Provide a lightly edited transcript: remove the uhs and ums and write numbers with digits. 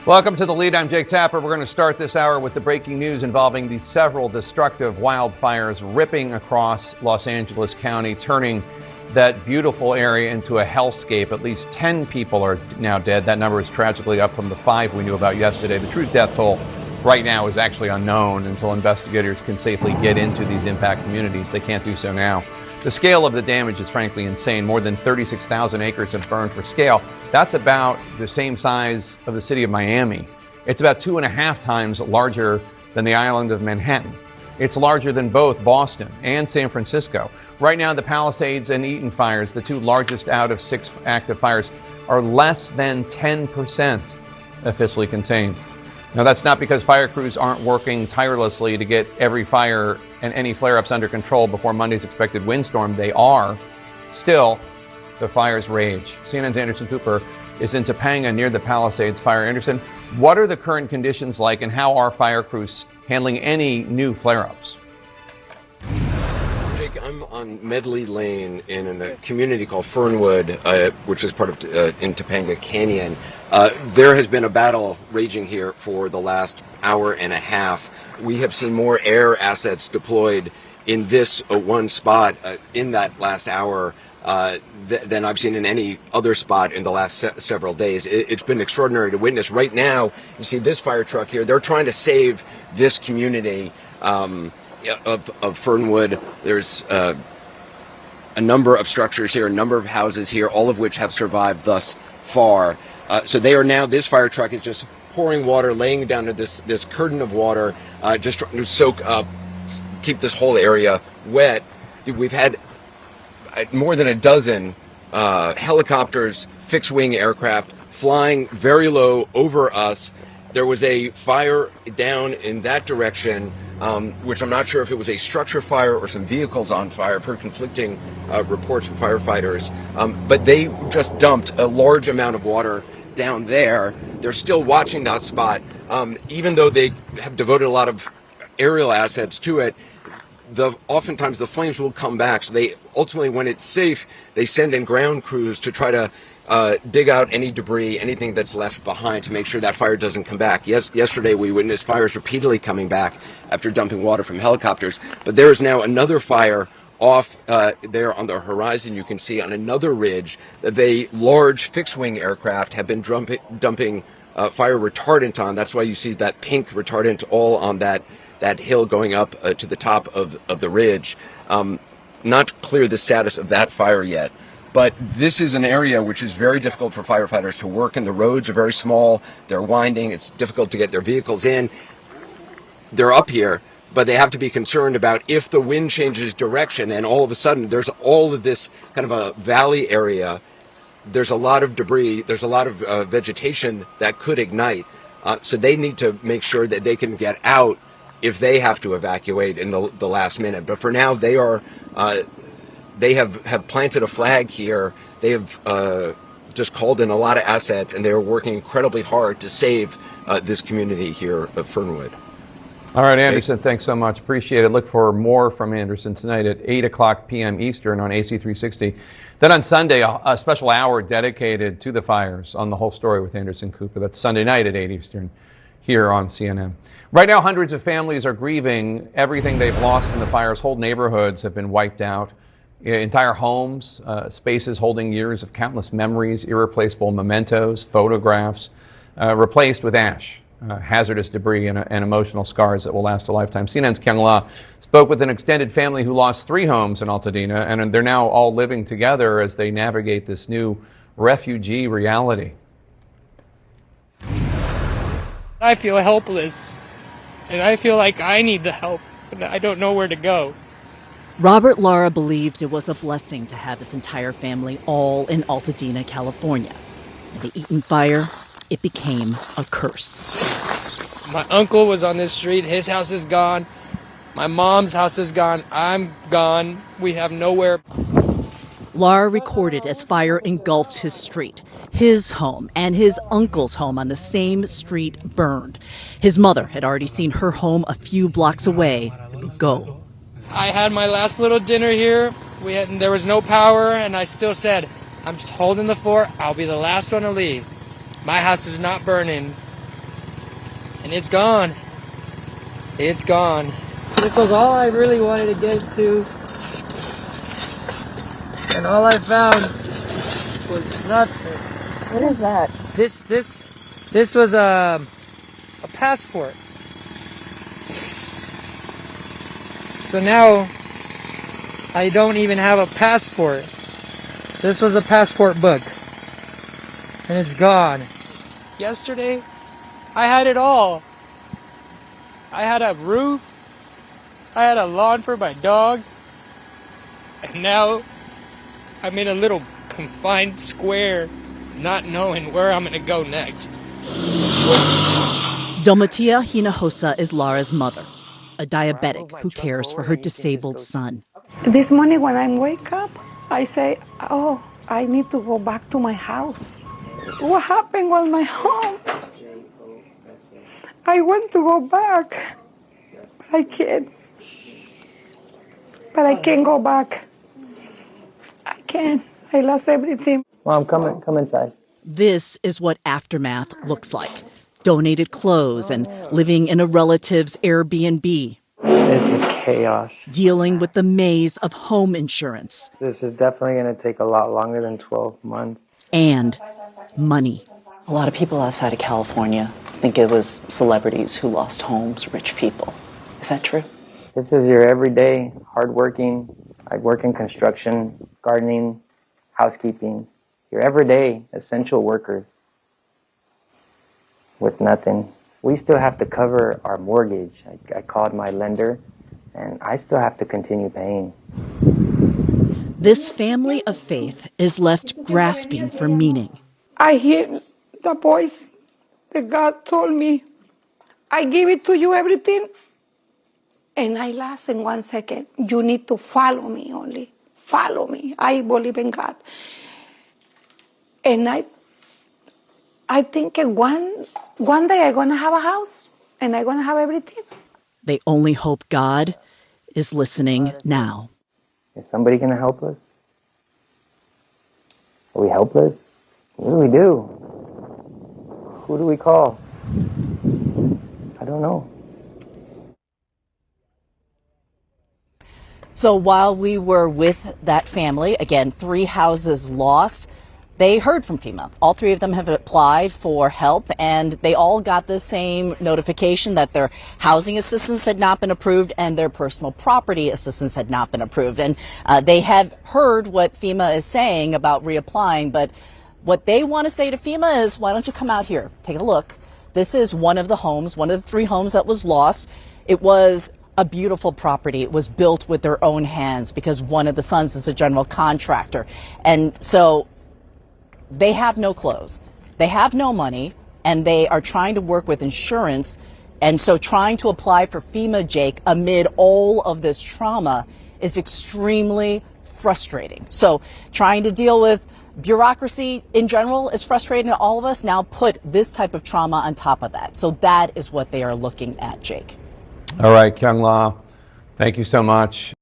Welcome to The Lead. I'm Jake Tapper. We're going to start this hour with the breaking news involving the several destructive wildfires ripping across Los Angeles County, turning that beautiful area into a hellscape. At least 10 people are now dead. That number is tragically up from the 5 we knew about yesterday. The true death toll right now is actually unknown until investigators can safely get into these impact communities. They can't do so now. The scale of the damage is frankly insane. More than 36,000 acres have burned. For scale, that's about the same size of the city of Miami. It's about 2.5 times larger than the island of Manhattan. It's larger than both Boston and San Francisco. Right now, the Palisades and Eaton fires, the 2 largest out of 6 active fires, are less than 10% officially contained. Now, that's not because fire crews aren't working tirelessly to get every fire and any flare-ups under control before Monday's expected windstorm. They are. Still, the fires rage. CNN's Anderson Cooper is in Topanga near the Palisades fire. Anderson, what are the current conditions like, and how are fire crews handling any new flare-ups? Jake, I'm on Medley Lane in a community called Fernwood, which is part of in Topanga Canyon. There has been a battle raging here for the last hour and a half. We have seen more air assets deployed in this one spot in that last hour than I've seen in any other spot in the last several days. It's been extraordinary to witness. Right now, you see this fire truck here. They're trying to save this community of Fernwood. There's a number of structures here, a number of houses here, all of which have survived thus far. So they are now, this fire truck is just pouring water, laying down to this curtain of water, just trying to soak up, keep this whole area wet. We've had more than a dozen helicopters, fixed-wing aircraft flying very low over us. There was a fire down in that direction, which I'm not sure if it was a structure fire or some vehicles on fire. I've heard conflicting reports from firefighters. But they just dumped a large amount of water down there. They're still watching that spot. Even though they have devoted a lot of aerial assets to it, oftentimes the flames will come back. So they ultimately, when it's safe, they send in ground crews to try to dig out any debris, anything that's left behind, to make sure that fire doesn't come back. Yesterday we witnessed fires repeatedly coming back after dumping water from helicopters. But there is now another fire off there on the horizon. You can see on another ridge that they large fixed-wing aircraft have been dumping fire retardant on. That's why you see that pink retardant all on that hill going up to the top of the ridge. Not clear the status of that fire yet. But this is an area which is very difficult for firefighters to work in. The roads are very small. They're winding. It's difficult to get their vehicles in. They're up here, but they have to be concerned about if the wind changes direction and all of a sudden there's all of this kind of a valley area. There's a lot of debris. There's a lot of vegetation that could ignite. So they need to make sure that they can get out if they have to evacuate in the last minute. But for now, they are... They have planted a flag here. They have just called in a lot of assets, and they are working incredibly hard to save this community here of Fernwood. All right, Anderson, thanks so much. Appreciate it. Look for more from Anderson tonight at 8 o'clock p.m. Eastern on AC 360. Then on Sunday, a special hour dedicated to the fires on The Whole Story with Anderson Cooper. That's Sunday night at 8 Eastern here on CNN. Right now, hundreds of families are grieving everything they've lost in the fires. Whole neighborhoods have been wiped out. Entire homes, spaces holding years of countless memories, irreplaceable mementos, photographs, replaced with ash, hazardous debris, and emotional scars that will last a lifetime. CNN's Kyung Lah spoke with an extended family who lost 3 homes in Altadena, and they're now all living together as they navigate this new refugee reality. I feel helpless, and I feel like I need the help, but I don't know where to go. Robert Lara believed it was a blessing to have his entire family all in Altadena, California. And the Eaton fire, it became a curse. My uncle was on this street. His house is gone. My mom's house is gone. I'm gone. We have nowhere. Lara recorded as fire engulfed his street. His home and his uncle's home on the same street burned. His mother had already seen her home a few blocks away go. I had my last little dinner here. There was no power, and I still said, I'm just holding the fort. I'll be the last one to leave. My house is not burning. and it's gone. It's gone. This was all I really wanted to get to, and all I found was nothing. What is that? This was a passport. So now I don't even have a passport. This was a passport book, and it's gone. Yesterday, I had it all. I had a roof, I had a lawn for my dogs, and now I'm in a little confined square, not knowing where I'm gonna go next. Domatia Hinojosa is Lara's mother, a diabetic who cares for her disabled son. This morning when I wake up, I say, oh, I need to go back to my house. What happened with my home? I want to go back, but I can't. But I can't go back. I can't. I lost everything. Mom, come inside. This is what aftermath looks like. Donated clothes and living in a relative's Airbnb. This is chaos. Dealing with the maze of home insurance. This is definitely going to take a lot longer than 12 months. And money. A lot of people outside of California think it was celebrities who lost homes, rich people. Is that true? This is your everyday, hardworking, I work in construction, gardening, housekeeping, your everyday essential workers with nothing. We still have to cover our mortgage. I called my lender, and I still have to continue paying. This family of faith is left grasping for meaning. I hear the voice that God told me, I give it to you everything. And I lost in 1 second. You need to follow me only. Follow me. I believe in God. And I think one day I'm going to have a house and I'm going to have everything. They only hope God is listening now. Is somebody going to help us? Are we helpless? What do we do? Who do we call? I don't know. So while we were with that family, again, 3 houses lost, they heard from FEMA. All 3 of them have applied for help, and they all got the same notification that their housing assistance had not been approved and their personal property assistance had not been approved. And they have heard what FEMA is saying about reapplying, but what they want to say to FEMA is, why don't you come out here, take a look. This is one of the homes, one of the 3 homes that was lost. It was a beautiful property. It was built with their own hands because one of the sons is a general contractor. And so they have no clothes, they have no money, and they are trying to work with insurance. And so trying to apply for FEMA, Jake, amid all of this trauma is extremely frustrating. So trying to deal with bureaucracy in general is frustrating to all of us. Now put this type of trauma on top of that. So that is what they are looking at, Jake. All right, Kyung Lah, thank you so much.